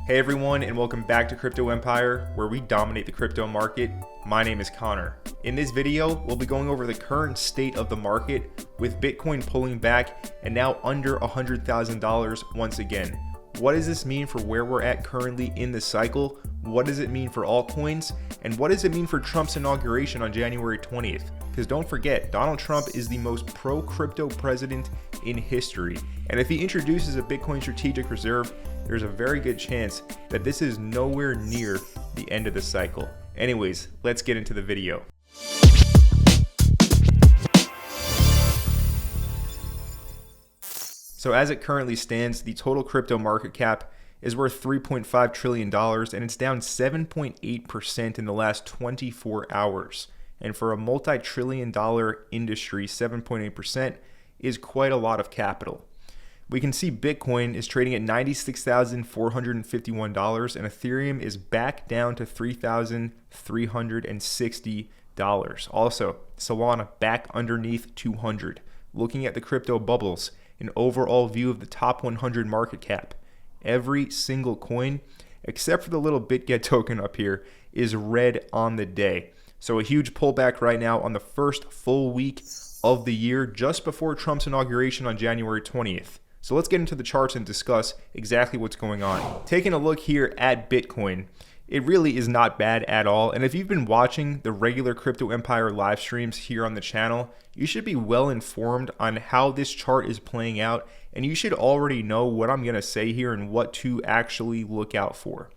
Hey everyone, and welcome back to Crypto Empire, where we dominate the crypto market. My name is Connor. In this video, we'll be going over the current state of the market, with Bitcoin pulling back and now under $100,000 once again. What does this mean for where we're at currently in the cycle? What does it mean for altcoins? And what does it mean for Trump's inauguration on January 20th? Because don't forget, Donald Trump is the most pro-crypto president in history. And if he introduces a Bitcoin strategic reserve, there's a very good chance that this is nowhere near the end of the cycle. Anyways, let's get into the video. So as it currently stands, the total crypto market cap is worth $3.5 trillion, and it's down 7.8% in the last 24 hours. And for a multi-trillion-dollar industry, 7.8% is quite a lot of capital. We can see Bitcoin is trading at $96,451, and Ethereum is back down to $3,360. Also, Solana back underneath 200. Looking at the crypto bubbles, an overall view of the top 100 market cap, every single coin, except for the little Bitget token up here, is red on the day. So a huge pullback right now on the first full week of the year, just before Trump's inauguration on January 20th. So let's get into the charts and discuss exactly what's going on. Taking a look here at Bitcoin, it really is not bad at all. And if you've been watching the regular Crypto Empire live streams here on the channel, you should be well informed on how this chart is playing out. And you should already know what I'm going to say here and what to actually look out for.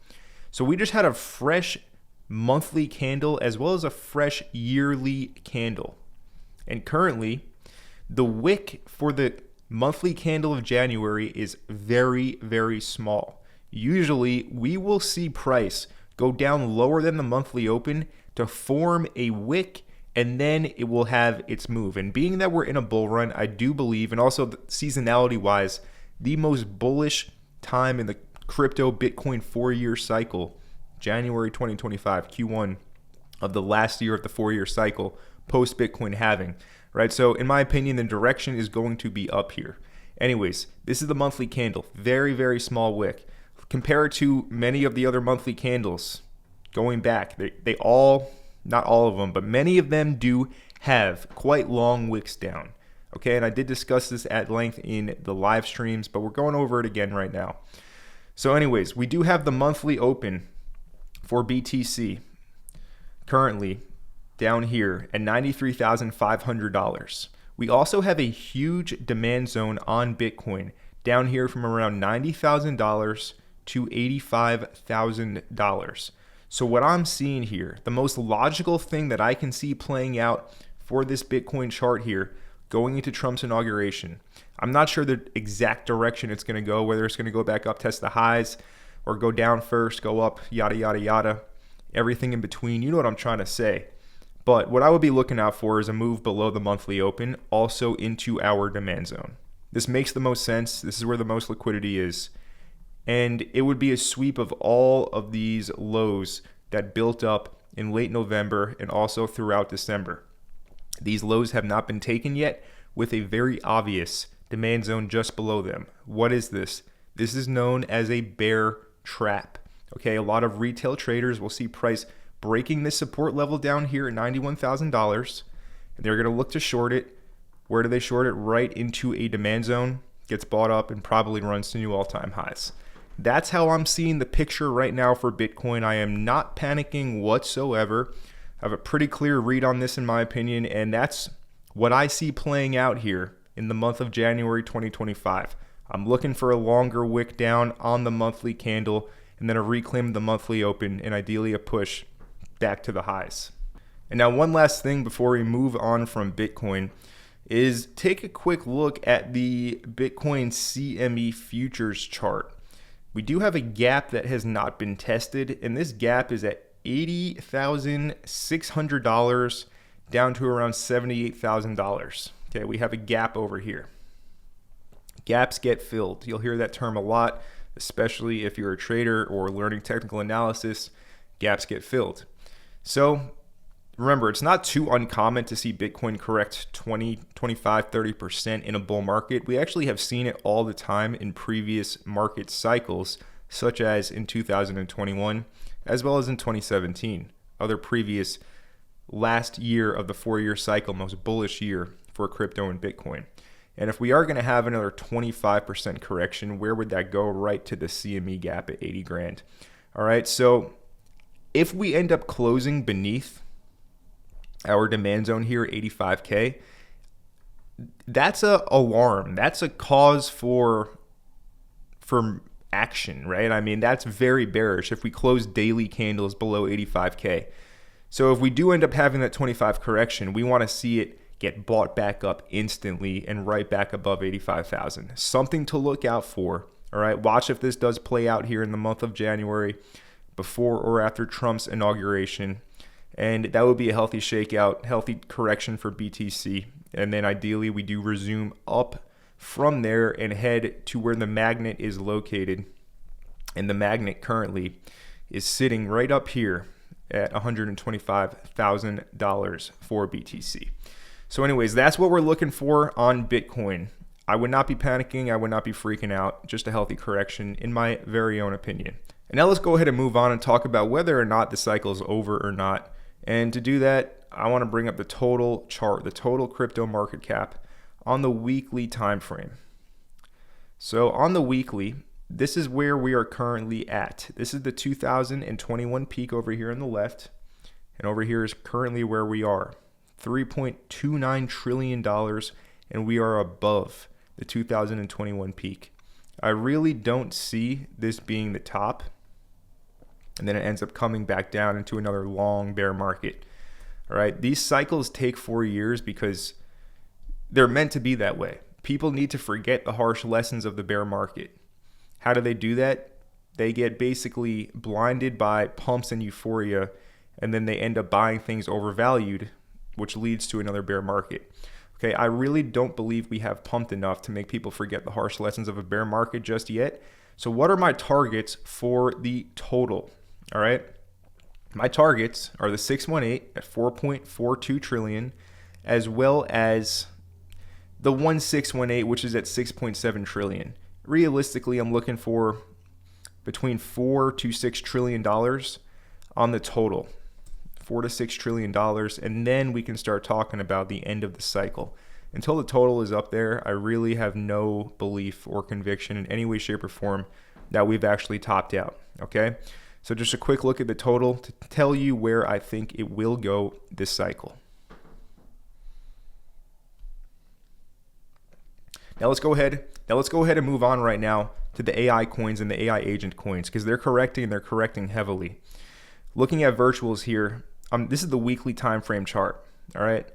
So we just had a fresh monthly candle as well as a fresh yearly candle. And currently, the wick for the monthly candle of January is very, very small. Usually, we will see price go down lower than the monthly open to form a wick, and then it will have its move. And being that we're in a bull run, I do believe, and also seasonality-wise, the most bullish time in the crypto Bitcoin 4-year cycle, January 2025, Q1 of the last year of the 4-year cycle, post-Bitcoin halving, right? So in my opinion, the direction is going to be up here. Anyways, this is the monthly candle, very, very small wick. Compare it to many of the other monthly candles going back. They all, not all of them, but many of them do have quite long wicks down. Okay, and I did discuss this at length in the live streams, but we're going over it again right now. So anyways, we do have the monthly open for BTC currently down here at $93,500. We also have a huge demand zone on Bitcoin down here from around $90,000 to $85,000. So what I'm seeing here, the most logical thing that I can see playing out for this Bitcoin chart here going into Trump's inauguration, I'm not sure the exact direction it's going to go, whether it's going to go back up, test the highs, or go down first, go up, yada, yada, yada, everything in between. You know what I'm trying to say. But what I would be looking out for is a move below the monthly open, also into our demand zone. This makes the most sense. This is where the most liquidity is. And it would be a sweep of all of these lows that built up in late November and also throughout December. These lows have not been taken yet, with a very obvious demand zone just below them. What is this? This is known as a bear trap. Okay, a lot of retail traders will see price breaking this support level down here at $91,000, and they're going to look to short it. Where do they short it? Right into a demand zone, gets bought up, and probably runs to new all-time highs. That's how I'm seeing the picture right now for Bitcoin. I am not panicking whatsoever. I have a pretty clear read on this in my opinion, and that's what I see playing out here in the month of January 2025. I'm looking for a longer wick down on the monthly candle, and then a reclaim of the monthly open, and ideally a push back to the highs. And now one last thing before we move on from Bitcoin is take a quick look at the Bitcoin CME futures chart. We do have a gap that has not been tested, and this gap is at $80,600 down to around $78,000. Okay, we have a gap over here. Gaps get filled. You'll hear that term a lot, especially if you're a trader or learning technical analysis. Gaps get filled. So remember, it's not too uncommon to see Bitcoin correct 20, 25, 30% in a bull market. We actually have seen it all the time in previous market cycles. such as in 2021, as well as in 2017, other previous last year of the 4-year cycle, most bullish year for crypto and Bitcoin. And if we are going to have another 25% correction, where would that go? Right to the CME gap at 80 grand. All right, so if we end up closing beneath our demand zone here, 85K, that's a alarm. That's a cause for action, right? I mean, that's very bearish if we close daily candles below 85K. So if we do end up having that 25 correction, we want to see it get bought back up instantly and right back above 85,000. Something to look out for. All right, watch if this does play out here in the month of January, before or after Trump's inauguration. And that would be a healthy shakeout, healthy correction for BTC. And then ideally we do resume up from there and head to where the magnet is located. And the magnet currently is sitting right up here at $125,000 for BTC. So anyways, that's what we're looking for on Bitcoin. I would not be panicking. I would not be freaking out. Just a healthy correction in my very own opinion. And now let's go ahead and move on and talk about whether or not the cycle is over or not. And to do that, I want to bring up the total chart, the total crypto market cap on the weekly time frame. So on the weekly, this is where we are currently at. This is the 2021 peak over here on the left. And over here is currently where we are, $3.29 trillion, and we are above the 2021 peak. I really don't see this being the top, and then it ends up coming back down into another long bear market. All right, these cycles take 4 years because they're meant to be that way. People need to forget the harsh lessons of the bear market. How do they do that? They get basically blinded by pumps and euphoria, and then they end up buying things overvalued, which leads to another bear market. Okay, I really don't believe we have pumped enough to make people forget the harsh lessons of a bear market just yet. So what are my targets for the total? All right, my targets are the 618 at 4.42 trillion, as well as the 1618, which is at 6.7 trillion. Realistically, I'm looking for between $4 to $6 trillion on the total. $4 to $6 trillion, and then we can start talking about the end of the cycle. Until the total is up there, I really have no belief or conviction in any way, shape, or form that we've actually topped out. Okay, so just a quick look at the total to tell you where I think it will go this cycle. Now let's go ahead and move on right now to the AI coins and the AI agent coins, because they're correcting heavily. Looking at virtuals here, this is the weekly time frame chart. All right,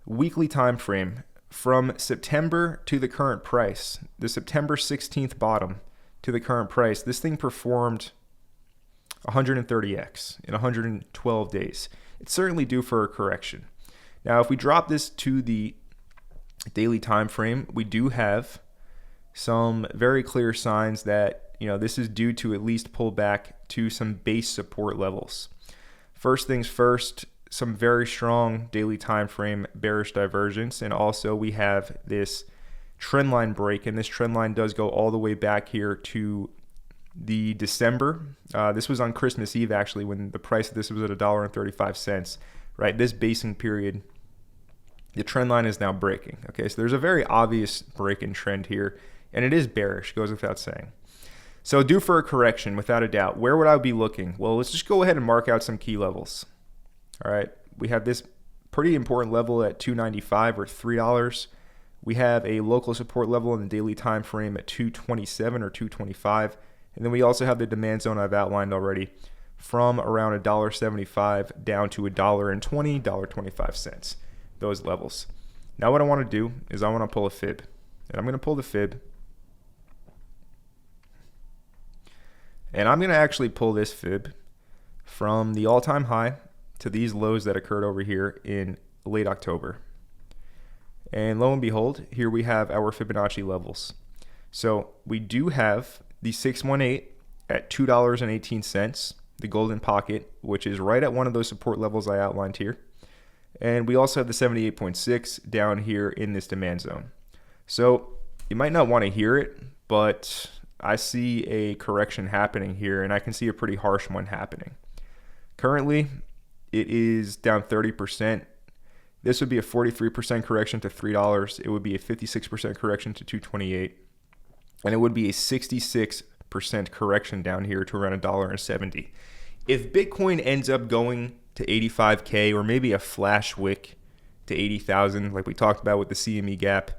weekly time frame from September to the current price, the September 16th bottom to the current price. This thing performed 130x in 112 days. It's certainly due for a correction. Now, if we drop this to the daily time frame, we do have some very clear signs that this is due to at least pull back to some base support levels. First things first, some very strong daily time frame bearish divergence, and also we have this trend line break, and this trend line does go all the way back here to the December. This was on Christmas Eve, actually, when the price of this was at $1.35, right? This basing period, the trend line is now breaking. Okay, so there's a very obvious break in trend here, and it is bearish, goes without saying. So due for a correction, without a doubt. Where would I be looking? Well, let's just go ahead and mark out some key levels. All right, we have this pretty important level at $2.95 or $3. We have a local support level in the daily time frame at $2.27 or $2.25. And then we also have the demand zone I've outlined already from around $1.75 down to $1.20, $1.25, those levels. Now what I want to do is I want to pull a fib. And I'm going to pull the fib. And I'm going to actually pull this fib from the all-time high to these lows that occurred over here in late October. And lo and behold, here we have our Fibonacci levels. So we do have the 618 at $2.18, the golden pocket, which is right at one of those support levels I outlined here. And we also have the 78.6 down here in this demand zone. So you might not want to hear it, but I see a correction happening here, and I can see a pretty harsh one happening. Currently, it is down 30%. This would be a 43% correction to $3. It would be a 56% correction to $2.28. And it would be a 66% correction down here to around $1.70. If Bitcoin ends up going to 85K or maybe a flash wick to 80,000, like we talked about with the CME gap,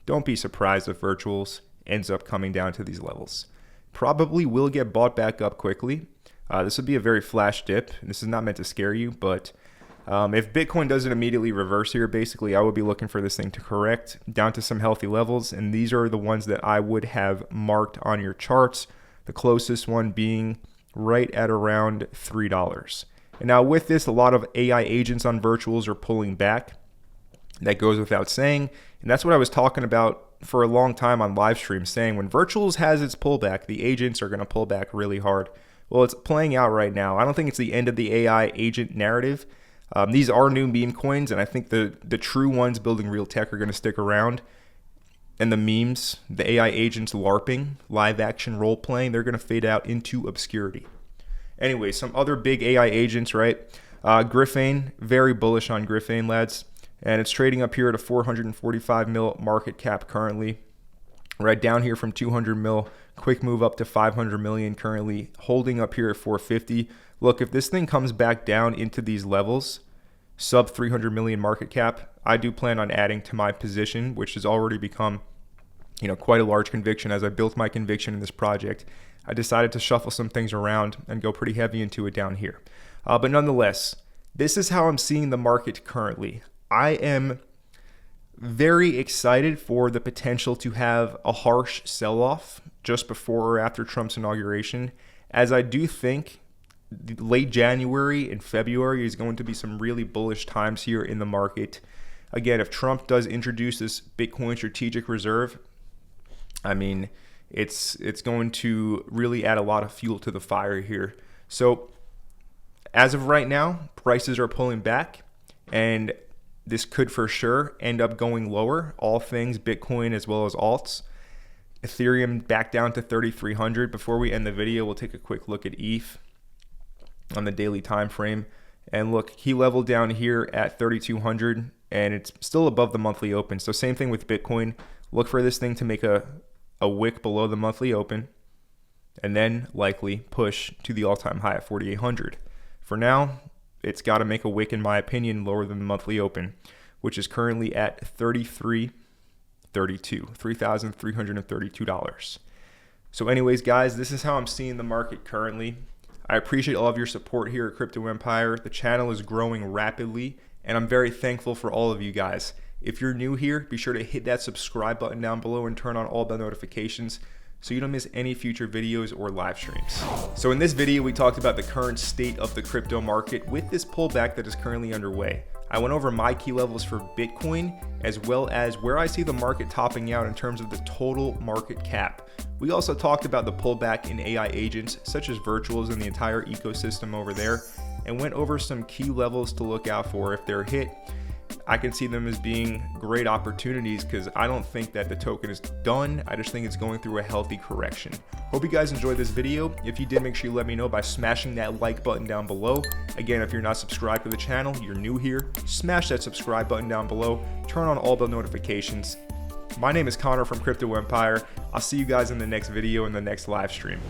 don't be surprised if virtuals ends up coming down to these levels. Probably will get bought back up quickly. This would be a very flash dip. This is not meant to scare you, but if Bitcoin doesn't immediately reverse here, basically I would be looking for this thing to correct down to some healthy levels, and these are the ones that I would have marked on your charts, the closest one being right at around $3. And now with this, a lot of AI agents on virtuals are pulling back. That goes without saying, and that's what I was talking about for a long time on live stream, saying when virtuals has its pullback, the agents are going to pull back really hard. Well, it's playing out right now. I don't think it's the end of the AI agent narrative. These are new meme coins, and I think the true ones building real tech are going to stick around. And the memes, the AI agents LARPing, live action role playing, they're going to fade out into obscurity. Anyway, some other big AI agents, right? Griffin, very bullish on Griffin, lads. And it's trading up here at a 445 mil market cap currently. Right down here from 200 mil, quick move up to 500 million currently, holding up here at 450. Look, if this thing comes back down into these levels, sub 300 million market cap, I do plan on adding to my position, which has already become, quite a large conviction. As I built my conviction in this project, I decided to shuffle some things around and go pretty heavy into it down here. But nonetheless, this is how I'm seeing the market currently. I am very excited for the potential to have a harsh sell-off just before or after Trump's inauguration, as I do think late January and February is going to be some really bullish times here in the market. Again, if Trump does introduce this Bitcoin strategic reserve, I mean, it's going to really add a lot of fuel to the fire here. So as of right now, prices are pulling back, and this could for sure end up going lower, all things Bitcoin as well as alts. Ethereum back down to 3,300. Before we end the video, we'll take a quick look at ETH on the daily time frame. And look, he leveled down here at 3,200, and it's still above the monthly open. So same thing with Bitcoin. Look for this thing to make a wick below the monthly open, and then likely push to the all-time high at 4,800. For now, it's got to make a wick, in my opinion, lower than the monthly open, which is currently at $3,332. So anyways, guys, this is how I'm seeing the market currently. I appreciate all of your support here at Crypto Empire. The channel is growing rapidly, and I'm very thankful for all of you guys. If you're new here, be sure to hit that subscribe button down below and turn on all bell notifications so you don't miss any future videos or live streams. So in this video, we talked about the current state of the crypto market with this pullback that is currently underway. I went over my key levels for Bitcoin, as well as where I see the market topping out in terms of the total market cap. We also talked about the pullback in AI agents, such as virtuals and the entire ecosystem over there, and went over some key levels to look out for. If they're hit, I can see them as being great opportunities, because I don't think that the token is done. I just think it's going through a healthy correction. Hope you guys enjoyed this video. If you did, make sure you let me know by smashing that like button down below. Again, if you're not subscribed to the channel, you're new here, smash that subscribe button down below, turn on all bell notifications. My name is Connor from Crypto Empire. I'll see you guys in the next video, in the next live stream.